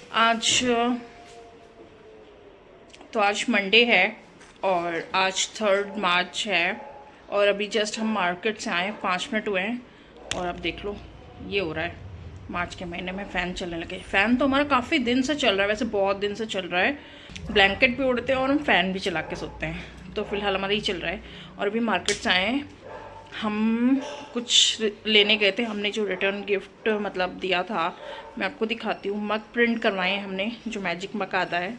आज तो आज मंडे है और आज 3 मार्च है और अभी जस्ट हम मार्केट से आए, 5 मिनट हुए हैं और अब देख लो ये हो रहा है। मार्च के महीने में फ़ैन चलने लगे। फ़ैन तो हमारा काफ़ी दिन से चल रहा है, वैसे बहुत दिन से चल रहा है। ब्लैंकेट भी उड़ते हैं और हम फ़ैन भी चला के सोते हैं, तो फ़िलहाल हमारा ये चल रहा है। और अभी मार्केट से आए हैं, हम कुछ लेने गए थे। हमने जो रिटर्न गिफ्ट मतलब दिया था, मैं आपको दिखाती हूँ। मग प्रिंट करवाए हैं हमने, जो मैजिक मग आता है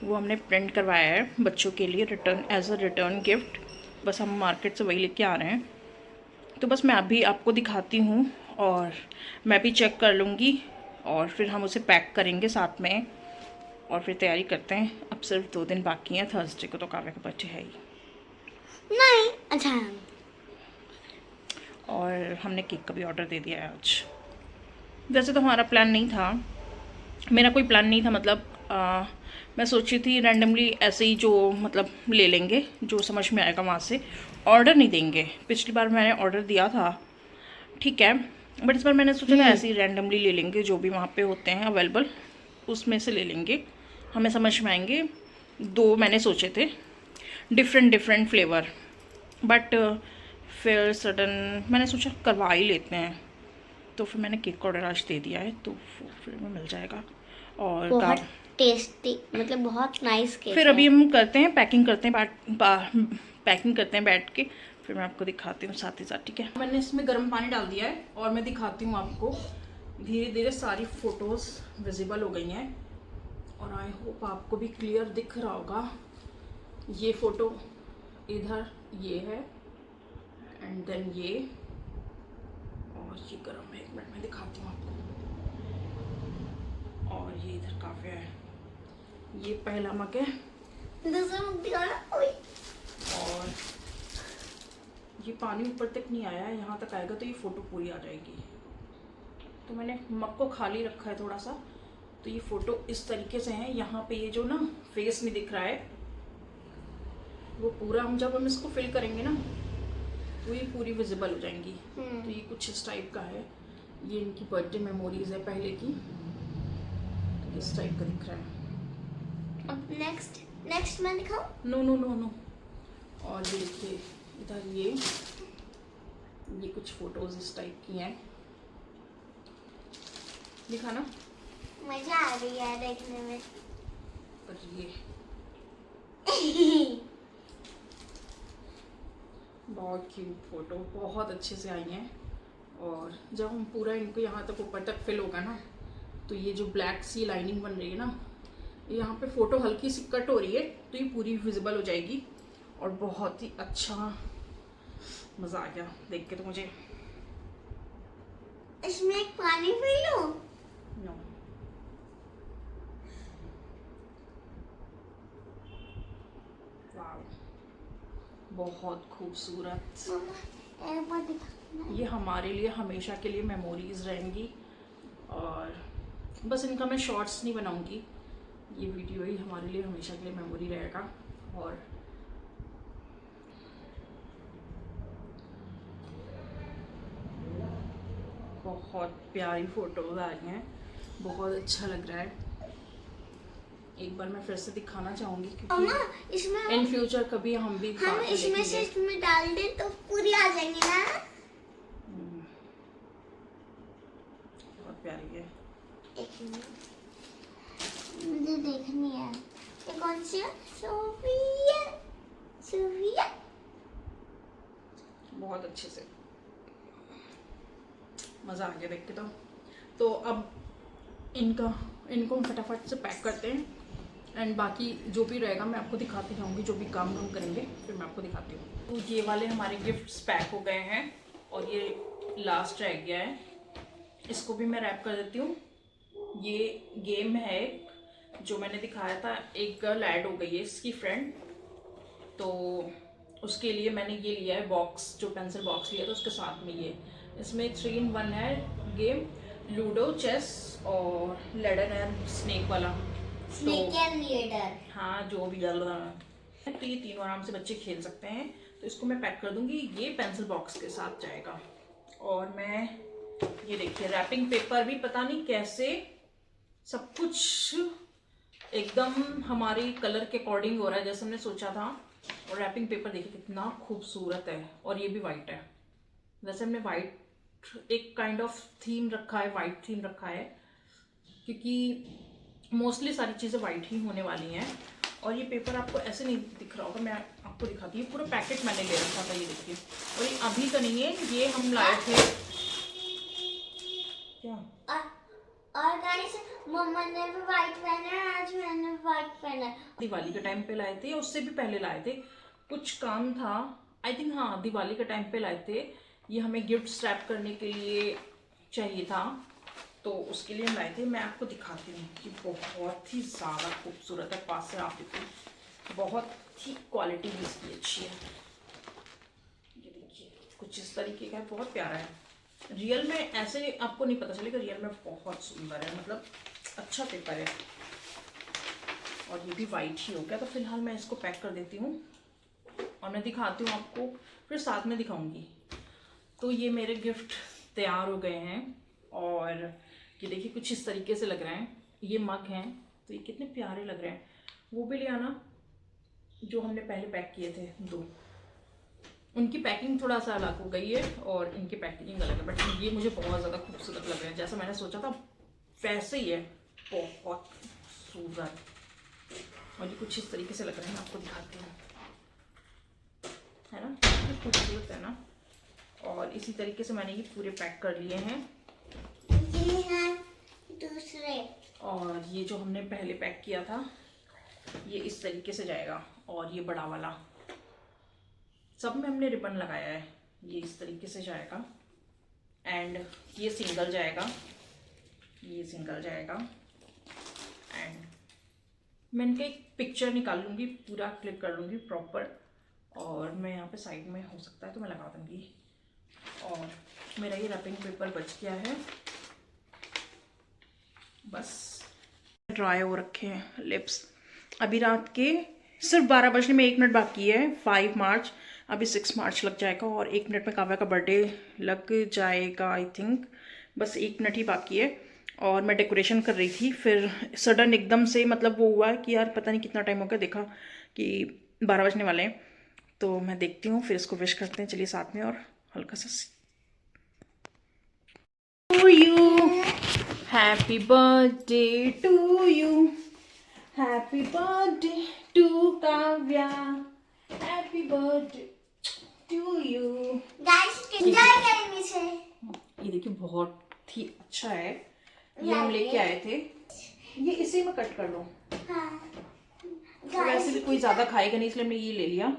वो हमने प्रिंट करवाया है बच्चों के लिए return as a return gift. बस हम मार्केट से वही लेके आ रहे हैं, तो बस मैं अभी आपको दिखाती हूँ और मैं भी चेक कर लूँगी और फिर हम उसे पैक करेंगे साथ में और फिर तैयारी करते हैं। अब सिर्फ 2 दिन बाकी हैं, थर्सडे को तो काव्या का बर्थडे है ही। नहीं अच्छा। और हमने केक का भी ऑर्डर दे दिया है आज। वैसे तो हमारा प्लान नहीं था, मेरा कोई प्लान नहीं था, मतलब मैं सोची थी रैंडमली ऐसे ही जो मतलब ले लेंगे, जो समझ में आएगा वहाँ से। ऑर्डर नहीं देंगे। पिछली बार मैंने ऑर्डर दिया था, ठीक है, बट इस बार मैंने सोचा था ऐसे ही रैंडमली ले लेंगे, जो भी वहाँ पे होते हैं अवेलेबल उसमें से ले लेंगे, हमें समझ में आएंगे। 2 मैंने सोचे थे, डिफरेंट डिफरेंट फ्लेवर, बट फिर सडन मैंने सोचा करवा ही लेते हैं, तो फिर मैंने केक का ऑर्डर आज दे दिया है, तो फिर में मिल जाएगा। और बहुत टेस्टी, मतलब बहुत नाइस केक फिर है। अभी हम करते हैं पैकिंग, करते हैं पैकिंग करते हैं बैठ के, फिर मैं आपको दिखाती हूँ साथ ही साथ, ठीक है। मैंने इसमें गर्म पानी डाल दिया है और मैं दिखाती हूँ आपको। धीरे धीरे सारी फ़ोटोज़ विजिबल हो गई हैं और आई होप आपको भी क्लियर दिख रहा होगा। ये फ़ोटो इधर ये है एंड देन ये, और ये गर्म है, 1 मिनट में दिखाती हूँ आपको। और ये इधर काफ़ी है, ये पहला मग है दूसरा मग दिखाना। ओए और ये पानी ऊपर तक नहीं आया है, यहाँ तक आएगा तो ये फ़ोटो पूरी आ जाएगी। तो मैंने मग को खाली रखा है थोड़ा सा, तो ये फ़ोटो इस तरीके से है। यहाँ पे ये जो ना फेस नहीं दिख रहा है, वो पूरा हम जब हम इसको फिल करेंगे ना तो ये पूरी विजिबल हो जाएंगी। तो ये कुछ इस टाइप का है। ये इनकी बर्थडे मेमोरीज है पहले की, तो इस टाइप का दिख रहा है। अब नेक्स्ट मैं दिखाऊं? No no no no. और ये देखिए इधर ये कुछ फोटोज इस टाइप की हैं, दिखाना। मजा आ रही है देखने में। और ये बहुत क्यूट फोटो, बहुत अच्छे से आई हैं। और जब हम पूरा इनको यहाँ तक ऊपर तक फिल होगा ना, तो ये जो ब्लैक सी लाइनिंग बन रही है ना, यहाँ पे फ़ोटो हल्की सी कट हो रही है, तो ये पूरी विजिबल हो जाएगी और बहुत ही अच्छा मज़ा आ गया देख के तो मुझे। इसमें एक पानी पी लो। नो, वाव, बहुत खूबसूरत। मम्मा एक बार दिखा। ये हमारे लिए हमेशा के लिए मेमोरीज रहेंगी। और बस इनका मैं शॉर्ट्स नहीं बनाऊंगी, ये वीडियो ही हमारे लिए हमेशा के लिए मेमोरी रहेगा। और बहुत प्यारी फ़ोटोज़ आ रही हैं, बहुत अच्छा लग रहा है। एक बार मैं फिर से दिखाना चाहूँगी मम्मा क्योंकि इसमें इन फ्यूचर कभी हम भी हम इसमें से इसमें डाल दें तो पूरी आ जाएंगी ना। बहुत प्यारी है। एक मिनट, मुझे देखनी है। ये कौन सी है? सोफिया। सोफिया बहुत अच्छे से मज़ा आ गया देख के। तो अब इनको हम फटाफट से पैक करते हैं एंड बाकी जो भी रहेगा मैं आपको दिखाती जाऊँगी, जो भी काम हम करेंगे फिर मैं आपको दिखाती हूँ। तो ये वाले हमारे गिफ्ट्स पैक हो गए हैं और ये लास्ट रह गया है, इसको भी मैं रैप कर देती हूँ। ये गेम है जो मैंने दिखाया था, एक गर्ल ऐड हो गई है इसकी फ्रेंड, तो उसके लिए मैंने ये लिया है बॉक्स, जो पेंसिल बॉक्स लिया था उसके साथ में ये। इसमें 3 in 1 है गेम, लूडो, चेस और लेडर एंड स्नेक वाला। Snake and leader. हाँ, जो भी डल रहा है, तो ये तीनों आराम से बच्चे खेल सकते हैं। तो इसको मैं पैक कर दूंगी, ये पेंसिल बॉक्स के साथ जाएगा। और मैं ये देखिए रैपिंग पेपर भी पता नहीं कैसे सब कुछ एकदम हमारी कलर के अकॉर्डिंग हो रहा है जैसे हमने सोचा था। और रैपिंग पेपर देखिए कितना खूबसूरत है, और ये भी वाइट है। वैसे हमने वाइट एक काइंड ऑफ थीम रखा है, वाइट थीम रखा है, क्योंकि मोस्टली सारी चीज़ें वाइट ही होने वाली हैं। और ये पेपर आपको ऐसे नहीं दिख रहा होगा, मैं आपको दिखाती हूँ। पूरा पैकेट मैंने ले रखा था, ये देखिए। और ये अभी का नहीं है, ये हम लाए थे क्या। और गाइस, मम्मा ने भी व्हाइट पहना है, आज मैंने व्हाइट पहना है। दिवाली के टाइम पे लाए थे, उससे भी पहले लाए थे, कुछ काम था आई थिंक। हाँ, दिवाली के टाइम पे लाए थे। ये हमें गिफ्ट स्रैप करने के लिए चाहिए था, तो उसके लिए हम लाए थे। मैं आपको दिखाती हूँ कि बहुत ही ज़्यादा खूबसूरत है। पास से आप देखिए, बहुत ही क्वालिटी भी इसकी अच्छी है। ये देखिए कुछ इस तरीके का है, बहुत प्यारा है। रियल में ऐसे आपको नहीं पता चलेगा, रियल में बहुत सुंदर है, मतलब अच्छा पेपर है। और ये भी वाइट ही हो गया, तो फिलहाल मैं इसको पैक कर देती हूँ और मैं दिखाती हूँ आपको, फिर साथ में दिखाऊंगी। तो ये मेरे गिफ्ट तैयार हो गए हैं, और ये देखिए कुछ इस तरीके से लग रहे हैं। ये मग हैं, तो ये कितने प्यारे लग रहे हैं। वो भी ले आना जो हमने पहले पैक किए थे 2, उनकी पैकिंग थोड़ा सा अलग हो गई है और इनकी पैकेजिंग अलग है, बट ये मुझे बहुत ज़्यादा खूबसूरत लग रहे हैं। जैसा मैंने सोचा था वैसे ही है, बहुत खूबसूरत। और ये कुछ इस तरीके से लग रहे हैं, मैं आपको दिखाती हूँ, है ना, कितने खूबसूरत है ना। और इसी तरीके से मैंने ये पूरे पैक कर लिए हैं। ये हैं दूसरे, और ये जो हमने पहले पैक किया था ये इस तरीके से जाएगा, और ये बड़ा वाला सब में हमने रिबन लगाया है, ये इस तरीके से जाएगा। एंड ये सिंगल जाएगा, ये सिंगल जाएगा। एंड मैं इनका एक पिक्चर निकाल लूँगी, पूरा क्लिक कर लूँगी प्रॉपर, और मैं यहाँ पे साइड में हो सकता है तो मैं लगा दूँगी। और मेरा ये रैपिंग पेपर बच गया है, बस ड्राई हो रखे हैं लिप्स। अभी रात के सिर्फ 12 बजने में 1 मिनट बाकी है, 5 मार्च। अभी 6 मार्च लग जाएगा और 1 मिनट में काव्या का बर्थडे लग जाएगा आई थिंक। बस 1 मिनट ही बाकी है। और मैं डेकोरेशन कर रही थी, फिर सडन एकदम से मतलब वो हुआ कि यार पता नहीं कितना टाइम हो गया, देखा कि 12 बजने वाले हैं। तो मैं देखती हूँ, फिर इसको विश करते हैं, चलिए साथ में। और हल्का सा to you, happy birthday to you, happy birthday to Kavya, happy birthday to you. Guys enjoy करेंगे इसे। ये देखिए बहुत ही अच्छा है, ये हम लेके आए थे। ये इसी में कट कर लो। हाँ तो वैसे भी कोई ज्यादा खाएगा नहीं, इसलिए हमने ये ले लिया।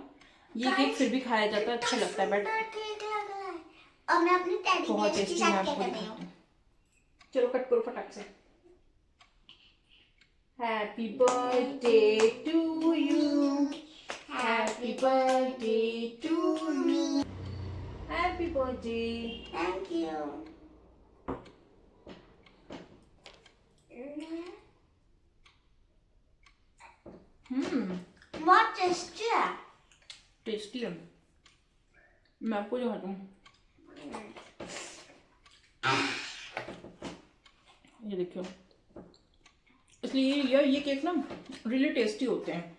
ये केक फिर भी खाया जाता है, अच्छा लगता है, बट केक लग रहा है। और मैं अपनी टेडी बहुत बेयर के टेस्टी है। साथ क्या आपको कर रही दिखाती हूँ। हूँ, चलो कट करो फटाक से। Happy birthday to you, happy birthday to you, happy birthday. Thank you. बहुत टेस्टी है। टेस्टी है, मैं आपको जो हूँ ये देखियो, इसलिए ये केक ना रियली टेस्टी होते हैं।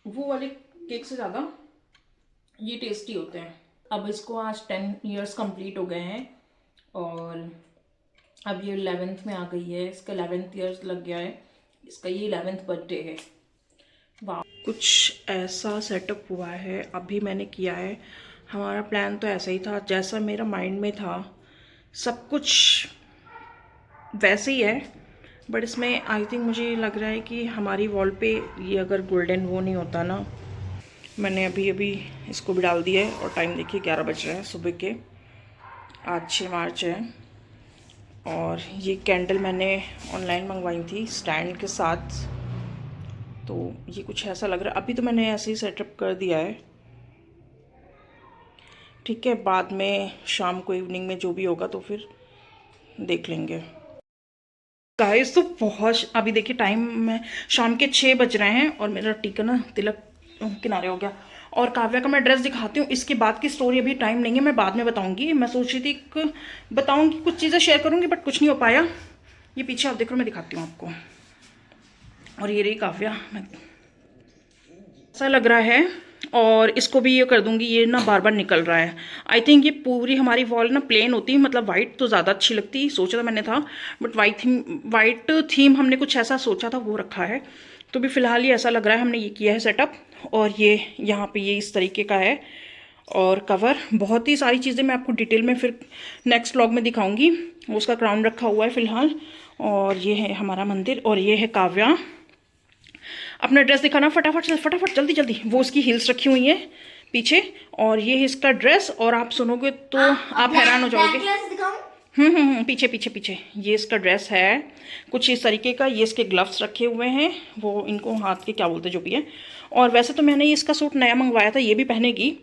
वो वाले केक से ज़्यादा ये टेस्टी होते हैं। अब इसको आज 10 इयर्स कंप्लीट हो गए हैं, और अब ये 11th में आ गई है, इसका 11th ईयर्स लग गया है, इसका ये 11th बर्थडे है। वाह, कुछ ऐसा सेटअप हुआ है, अभी मैंने किया है। हमारा प्लान तो ऐसा ही था, जैसा मेरा माइंड में था सब कुछ वैसे ही है, बट इसमें आई थिंक मुझे लग रहा है कि हमारी वॉल पे ये अगर गोल्डन वो नहीं होता ना। मैंने अभी इसको भी डाल दिया है, और टाइम देखिए 11 बज रहे हैं सुबह के। आज 6 मार्च है। और ये कैंडल मैंने ऑनलाइन मंगवाई थी स्टैंड के साथ, तो ये कुछ ऐसा लग रहा है। अभी तो मैंने ऐसे ही सेटअप कर दिया है, ठीक है, बाद में शाम को इवनिंग में जो भी होगा तो फिर देख लेंगे। गाइस तो बहुत, अभी देखिए टाइम में शाम के 6 बज रहे हैं, और मेरा टीका ना तिलक किनारे हो गया। और काव्या का मैं ड्रेस दिखाती हूँ, इसके बाद की स्टोरी अभी टाइम नहीं है, मैं बाद में बताऊंगी। मैं सोच रही थी बताऊंगी, कुछ चीज़ें शेयर करूंगी, बट कुछ नहीं हो पाया। ये पीछे आप देख रहे हो, मैं दिखाती हूँ आपको। और ये रही काव्या, ऐसा लग रहा है। और इसको भी ये कर दूंगी, ये ना बार बार निकल रहा है। आई थिंक ये पूरी हमारी वॉल ना प्लेन होती, मतलब वाइट तो ज़्यादा अच्छी लगती, सोचा था मैंने था, बट वाइट थीम हमने कुछ ऐसा सोचा था, वो रखा है। तो भी फ़िलहाल ये ऐसा लग रहा है, हमने ये किया है सेटअप। और ये यहाँ पे ये इस तरीके का है। और कवर, बहुत ही सारी चीज़ें मैं आपको डिटेल में फिर नेक्स्ट व्लॉग में दिखाऊंगी। उसका क्राउन रखा हुआ है फ़िलहाल। और ये है हमारा मंदिर, और ये है काव्या। अपना ड्रेस दिखाना फटाफट से, फटाफट जल्दी जल्दी। वो उसकी हील्स रखी हुई है पीछे, और ये है इसका ड्रेस। और आप सुनोगे तो आप हैरान हो जाओगे। पीछे पीछे पीछे ये इसका ड्रेस है कुछ इस तरीके का। ये इसके ग्लव्स रखे हुए हैं, वो इनको हाथ के क्या बोलते जो भी है। और वैसे तो मैंने ये इसका सूट नया मंगवाया था, ये भी पहनेगी।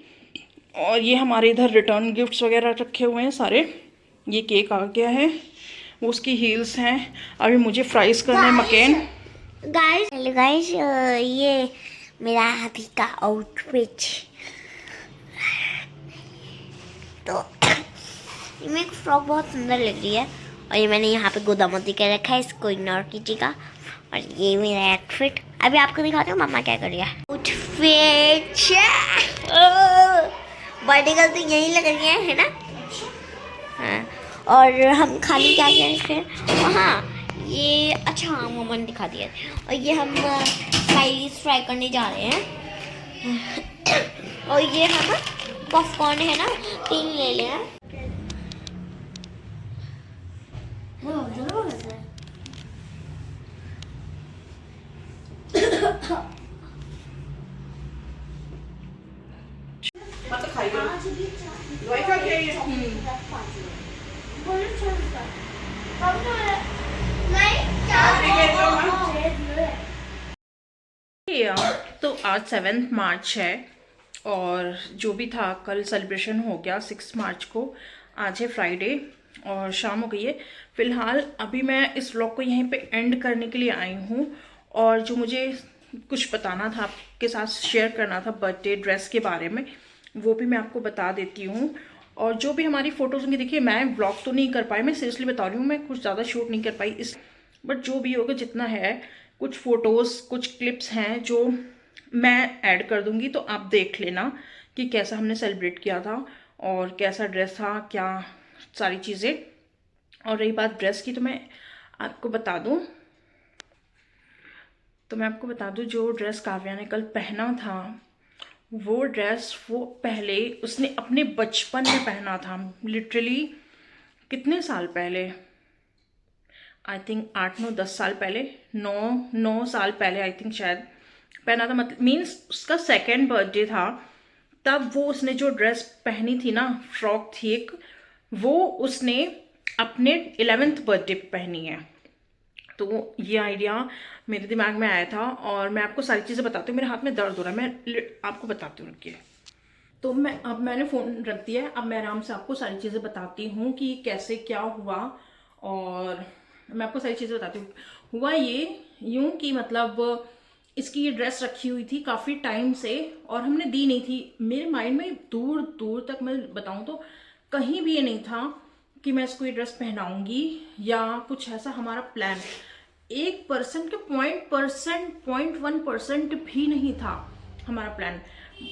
और ये हमारे इधर रिटर्न गिफ्ट्स वगैरह रखे हुए हैं सारे। ये केक आ गया है, वो उसकी हील्स हैं। अभी मुझे फ्राइज करना है मकेन। गाइस ये मेरा अभी का आउटफिट। तो ये मेरी फ्रॉक बहुत सुंदर लग रही है, और ये मैंने यहाँ पे गोदामोती कर रखा है, इसको इग्नोर कीजिएगा। और ये मेरा आउटफिट, अभी आपको दिखाती हूँ मम्मा क्या कर रही है। आउटफिट बर्थडे गर्ल तो यही लग रही है ना। हाँ, और हम खाली क्या करें फिर। हाँ ये अच्छा, हाँ मम्मा ने दिखा दिया। और ये हम फ्राइज फ्राई करने जा रहे हैं। और ये हम पॉपकॉर्न है ना, 3 ले ले हैं। तो आज 7 मार्च है, और जो भी था कल सेलिब्रेशन हो गया 6 मार्च को। आज है फ्राइडे और शाम हो गई है। फ़िलहाल अभी मैं इस व्लॉग को यहीं पे एंड करने के लिए आई हूँ। और जो मुझे कुछ बताना था, आपके साथ शेयर करना था बर्थडे ड्रेस के बारे में, वो भी मैं आपको बता देती हूँ। और जो भी हमारी फ़ोटोज़ होंगी, देखिए मैं व्लॉग तो नहीं कर पाई, मैं सीरियसली बता रही हूँ, मैं कुछ ज़्यादा शूट नहीं कर पाई इस, बट जो भी होगा जितना है, कुछ फ़ोटोज़ कुछ क्लिप्स हैं जो मैं ऐड कर दूंगी, तो आप देख लेना कि कैसा हमने सेलिब्रेट किया था और कैसा ड्रेस था, क्या सारी चीज़ें। और रही बात ड्रेस की, तो मैं आपको बता दूं जो ड्रेस काव्या ने कल पहना था, वो ड्रेस वो पहले उसने अपने बचपन में पहना था। लिटरली कितने साल पहले, आई थिंक 8-9-10 साल पहले, 9 साल पहले आई थिंक शायद पहना था। मतलब मीन्स उसका 2nd बर्थडे था, तब वो उसने जो ड्रेस पहनी थी ना, फ्रॉक थी एक, वो उसने अपने 11th बर्थडे पे पहनी है। तो ये आइडिया मेरे दिमाग में आया था, और मैं आपको सारी चीज़ें बताती हूँ। मेरे हाथ में दर्द हो रहा है, मैं आपको बताती हूँ रुकिए। तो मैंने फ़ोन रख दिया है, अब मैं आराम से आपको सारी चीज़ें बताती हूँ कि कैसे क्या हुआ। और मैं आपको सारी चीज़ें बताती हूँ। हुआ ये यूँ कि मतलब इसकी ये ड्रेस रखी हुई थी काफ़ी टाइम से, और हमने दी नहीं थी। मेरे माइंड में दूर दूर तक मैं बताऊँ तो कहीं भी ये नहीं था कि मैं इसको ये ड्रेस पहनाऊंगी या कुछ ऐसा हमारा प्लान। 1% के 0.1% भी नहीं था हमारा प्लान।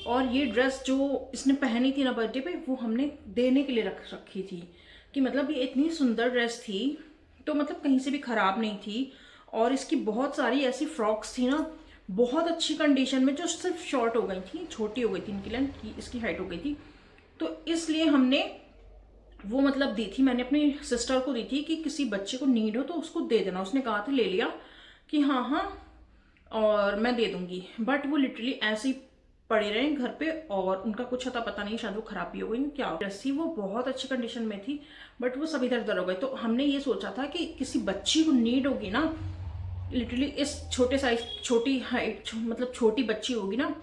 और ये ड्रेस जो इसने पहनी थी ना बर्थडे पे, वो हमने देने के लिए रखी थी। कि मतलब ये इतनी सुंदर ड्रेस थी, तो मतलब कहीं से भी ख़राब नहीं थी। और इसकी बहुत सारी ऐसी फ्रॉक्स थी ना, बहुत अच्छी कंडीशन में, जो सिर्फ शॉर्ट हो गई थी, छोटी हो गई थी इनकी लेंथ, इसकी हाइट हो गई थी। तो इसलिए हमने वो मतलब दी थी, मैंने अपनी सिस्टर को दी थी कि किसी बच्चे को नीड हो तो उसको दे देना। उसने कहा था, ले लिया कि हाँ हाँ और मैं दे दूंगी। बट वो लिटरली ऐसे ही पड़े रहे घर पे, और उनका कुछ अता पता नहीं, शायद वो खराबी हो गई क्या। ड्रेस थी वो बहुत अच्छी कंडीशन में थी, बट वो सब इधर उधर हो गए। तो हमने ये सोचा था कि किसी बच्ची को नीड होगी ना, लिटरली इस छोटे साइज, छोटी हाइट, मतलब छोटी बच्ची होगी ना,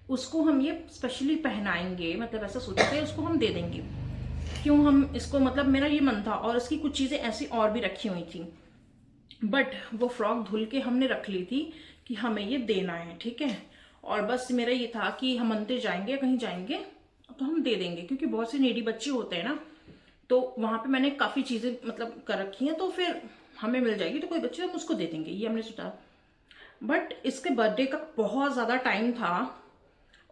उसको हम ये स्पेशली पहनाएंगे। मतलब ऐसा सोचा था, उसको हम दे देंगे। क्यों हम इसको, मतलब मेरा ये मन था। और इसकी कुछ चीज़ें ऐसी और भी रखी हुई थी, बट वो फ्रॉक धुल के हमने रख ली थी कि हमें ये देना है, ठीक है। और बस मेरा ये था कि हम मंदिर जाएंगे, कहीं जाएंगे तो हम दे देंगे, क्योंकि बहुत से नीडी बच्चे होते हैं ना। तो वहाँ पे मैंने काफ़ी चीज़ें मतलब कर रखी हैं, तो फिर हमें मिल जाएगी तो कोई बच्चे हम उसको दे देंगे, ये हमने सोचा। बट इसके बर्थडे का बहुत ज़्यादा टाइम था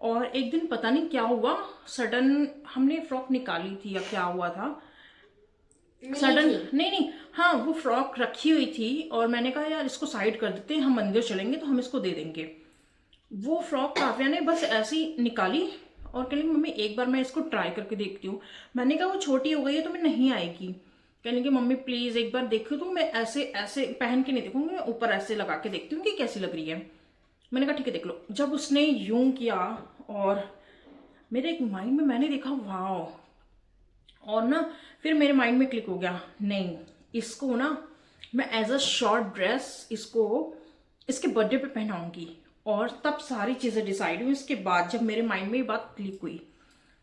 और एक दिन पता नहीं क्या हुआ, सडन हमने फ्रॉक निकाली थी या क्या हुआ था, सडन नहीं, हाँ वो फ्रॉक रखी हुई थी और मैंने कहा यार इसको साइड कर देते हैं, हम मंदिर चलेंगे तो हम इसको दे देंगे। वो फ्रॉक काव्या ने बस ऐसी निकाली और कह लगी मम्मी एक बार मैं इसको ट्राई करके देखती हूँ। मैंने कहा वो छोटी हो गई है तो मैं नहीं आएगी। कहने लगी मम्मी प्लीज एक बार देखो तो मैं ऐसे ऐसे पहन के नहीं देखूंगी, मैं ऊपर ऐसे लगा के देखती हूँ कि कैसी लग रही है। मैंने कहा ठीक है देख लो। जब उसने यूं किया और मेरे एक माइंड में मैंने देखा वाओ, और ना फिर मेरे माइंड में क्लिक हो गया नहीं इसको ना मैं एज अ शॉर्ट ड्रेस इसको इसके बर्थडे पे पहनाऊंगी। और तब सारी चीज़ें डिसाइड हुई इसके बाद, जब मेरे माइंड में ये बात क्लिक हुई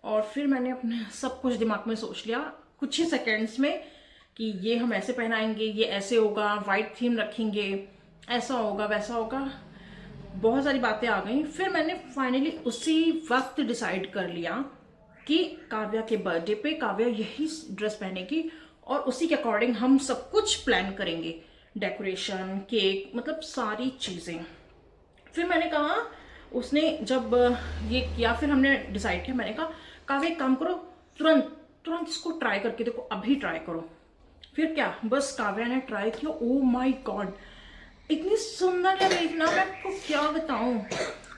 और फिर मैंने अपने सब कुछ दिमाग में सोच लिया कुछ ही सेकेंड्स में कि ये हम ऐसे पहनाएंगे, ये ऐसे होगा, वाइट थीम रखेंगे, ऐसा होगा वैसा होगा। बहुत सारी बातें आ गई। फिर मैंने फाइनली उसी वक्त डिसाइड कर लिया कि काव्या के बर्थडे पे काव्या यही ड्रेस पहनेगी और उसी के अकॉर्डिंग हम सब कुछ प्लान करेंगे, डेकोरेशन, केक, मतलब सारी चीज़ें। फिर मैंने कहा, उसने जब ये किया फिर हमने डिसाइड किया, मैंने कहा काव्या एक काम करो, तुरंत तुरंत इसको ट्राई करके देखो, अभी ट्राई करो। फिर क्या, बस काव्या ने ट्राई किया। ओ माय गॉड, इतनी सुंदर लग रही थी ना, मैं आपको क्या बताऊं।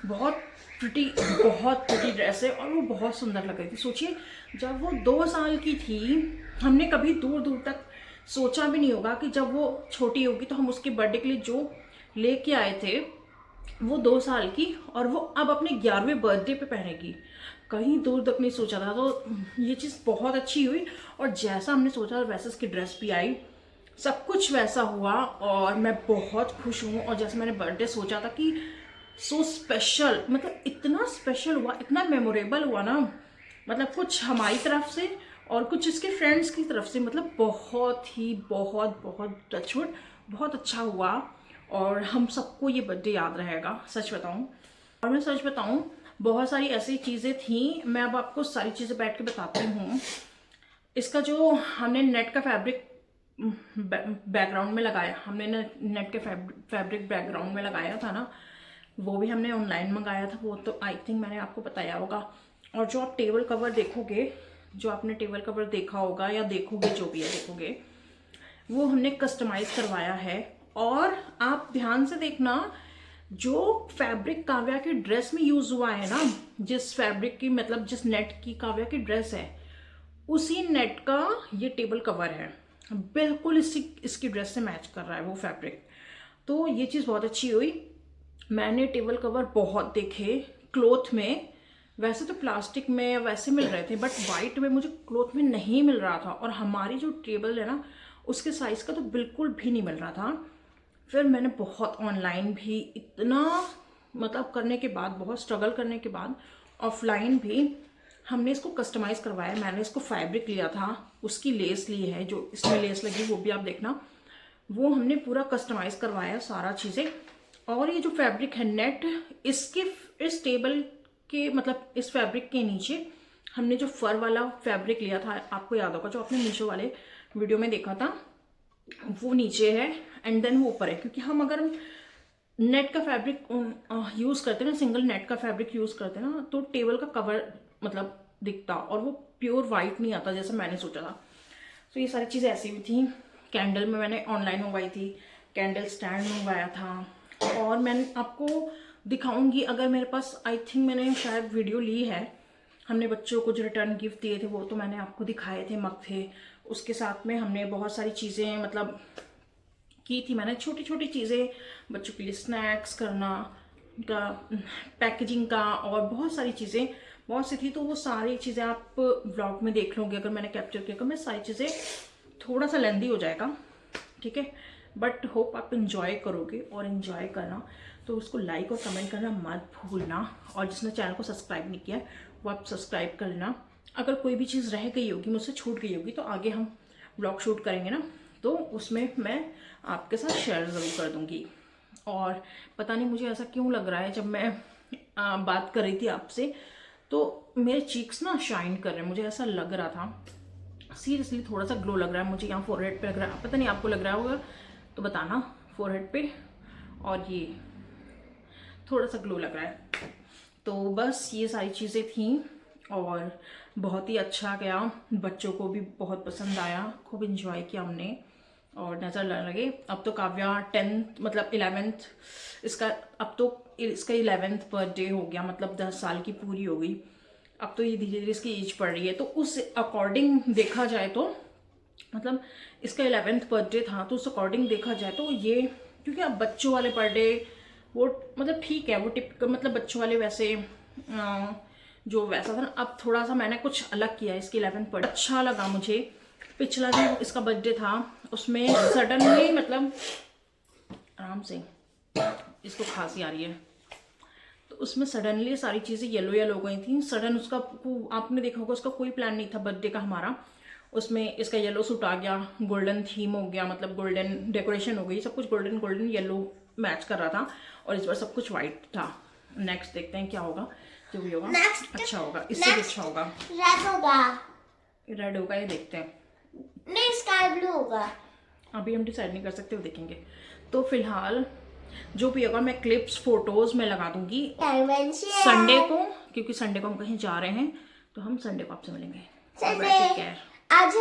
बहुत प्रिटी ड्रेस है और वो बहुत सुंदर लग रही थी। सोचिए जब वो 2 साल की थी, हमने कभी दूर दूर तक सोचा भी नहीं होगा कि जब वो छोटी होगी तो हम उसके बर्थडे के लिए जो लेके आए थे वो 2 साल की, और वो अब अपने 11वें बर्थडे पे पहनेगी। कहीं दूर तक नहीं सोचा था। तो ये चीज़ बहुत अच्छी हुई और जैसा हमने सोचा वैसे उसकी ड्रेस भी आई, सब कुछ वैसा हुआ और मैं बहुत खुश हूँ। और जैसे मैंने बर्थडे सोचा था कि सो स्पेशल, मतलब इतना स्पेशल हुआ, इतना मेमोरेबल हुआ ना, मतलब कुछ हमारी तरफ से और कुछ इसके फ्रेंड्स की तरफ से, मतलब बहुत टचवुड बहुत अच्छा हुआ। और हम सबको ये बर्थडे याद रहेगा, सच बताऊं। और मैं सच बताऊं, बहुत सारी ऐसी चीज़ें थी, मैं अब आपको सारी चीज़ें बैठ के बताती हूँ। इसका जो हमने नेट का फैब्रिक बैकग्राउंड में लगाया, हमने नेट के फैब्रिक बैकग्राउंड में लगाया था ना, वो भी हमने ऑनलाइन मंगाया था। वो तो आई थिंक मैंने आपको बताया होगा। और जो आप टेबल कवर देखोगे, जो आपने टेबल कवर देखा होगा या देखोगे, जो भी है देखोगे, वो हमने कस्टमाइज करवाया है। और आप ध्यान से देखना, जो फैब्रिक काव्या की ड्रेस में यूज हुआ है ना, जिस फैब्रिक की, मतलब जिस नेट की काव्या की ड्रेस है, उसी नेट का ये टेबल कवर है। बिल्कुल इसकी ड्रेस से मैच कर रहा है वो फैब्रिक। तो ये चीज़ बहुत अच्छी हुई। मैंने टेबल कवर बहुत देखे क्लॉथ में, वैसे तो प्लास्टिक में वैसे मिल रहे थे, बट वाइट में मुझे क्लॉथ में नहीं मिल रहा था। और हमारी जो टेबल है ना, उसके साइज़ का तो बिल्कुल भी नहीं मिल रहा था। फिर मैंने बहुत ऑनलाइन भी इतना, मतलब करने के बाद, बहुत स्ट्रगल करने के बाद, ऑफलाइन भी हमने इसको कस्टमाइज़ करवाया। मैंने इसको फैब्रिक लिया था, उसकी लेस ली है, जो इसमें लेस लगी वो भी आप देखना, वो हमने पूरा कस्टमाइज़ करवाया सारा चीज़ें। और ये जो फैब्रिक है नेट, इसके इस टेबल के, मतलब इस फैब्रिक के नीचे हमने जो फर वाला फैब्रिक लिया था, आपको याद होगा जो आपने मीशो वाले वीडियो में देखा था, वो नीचे है एंड देन वो ऊपर है। क्योंकि हम अगर नेट का फैब्रिक यूज़ करते हैं ना, सिंगल नेट का फैब्रिक यूज़ करते हैं ना, तो टेबल का कवर मतलब दिखता और वो प्योर वाइट नहीं आता जैसे मैंने सोचा था। तो ये सारी चीज़ें ऐसी भी थी। कैंडल में मैंने ऑनलाइन मंगवाई थी, कैंडल स्टैंड मंगवाया था। और मैं आपको दिखाऊंगी, अगर मेरे पास, आई थिंक मैंने शायद वीडियो ली है, हमने बच्चों को जो रिटर्न गिफ्ट दिए थे वो तो मैंने आपको दिखाए थे, मग थे। उसके साथ में हमने बहुत सारी चीज़ें मतलब की थी मैंने, छोटी छोटी चीज़ें बच्चों के लिए, स्नैक्स करना का, पैकेजिंग का, और बहुत सारी चीज़ें बहुत सी थी। तो वो सारी चीज़ें आप व्लॉग में देख लोगे अगर मैंने कैप्चर किया। तो मैं सारी चीज़ें, थोड़ा सा लेंदी हो जाएगा, ठीक है, बट होप आप इंजॉय करोगे। और इंजॉय करना तो उसको लाइक और कमेंट करना मत भूलना। और जिसने चैनल को सब्सक्राइब नहीं किया वो आप सब्सक्राइब कर लेना। अगर कोई भी चीज़ रह गई होगी, मुझसे छूट गई होगी, तो आगे हम व्लॉग शूट करेंगे ना, तो उसमें मैं आपके साथ शेयर ज़रूर कर दूँगी। और पता नहीं मुझे ऐसा क्यों लग रहा है, जब मैं बात कर रही थी आपसे तो मेरे चीक्स ना शाइन कर रहे हैं, मुझे ऐसा लग रहा था। सीरियसली थोड़ा सा ग्लो लग रहा है मुझे, यहाँ फोरहेड पे लग रहा है, पता नहीं आपको लग रहा होगा तो बताना फोरहेड पे। और ये थोड़ा सा ग्लो लग रहा है। तो बस ये सारी चीज़ें थी और बहुत ही अच्छा गया, बच्चों को भी बहुत पसंद आया, खूब इन्जॉय किया हमने। और नज़र न लगे, अब तो काव्या 10th मतलब 11th इसका, अब तो इसका 11th बर्थडे हो गया, मतलब 10 साल की पूरी हो गई। अब तो ये धीरे धीरे इसकी एज पड़ रही है, तो उस अकॉर्डिंग देखा जाए तो मतलब इसका 11th बर्थडे था, तो उस अकॉर्डिंग देखा जाए तो ये, क्योंकि अब बच्चों वाले बर्थडे वो मतलब ठीक है, वो टिपिकल मतलब बच्चों वाले वैसे जो वैसा था ना, अब थोड़ा सा मैंने कुछ अलग किया इसकी 11th बर्थडे। अच्छा लगा मुझे। पिछला जो इसका बर्थडे था उसमें सडनली मतलब आराम से, इसको खांसी आ रही है, तो उसमें सडनली सारी चीज़ें येलो येलो हो गई थी। सडन उसका आपने देखा होगा, उसका कोई प्लान नहीं था बर्थडे का हमारा, उसमें इसका येलो सूट आ गया, गोल्डन थीम हो गया, मतलब गोल्डन डेकोरेशन हो गई, सब कुछ गोल्डन गोल्डन येलो मैच कर रहा था। और इस बार सब कुछ वाइट था। नेक्स्ट देखते हैं क्या होगा, जो भी होगा अच्छा होगा, इससे भी अच्छा होगा। रेड होगा, रेड होगा ये देखते हैं, नहीं स्काई ब्लू होगा। अभी हम डिसाइड नहीं कर सकते, वो देखेंगे। तो फिलहाल जो भी होगा मैं क्लिप्स फोटोज में लगा दूंगी संडे को, क्योंकि संडे को हम कहीं जा रहे हैं, तो हम संडे को आपसे मिलेंगे। संडे आज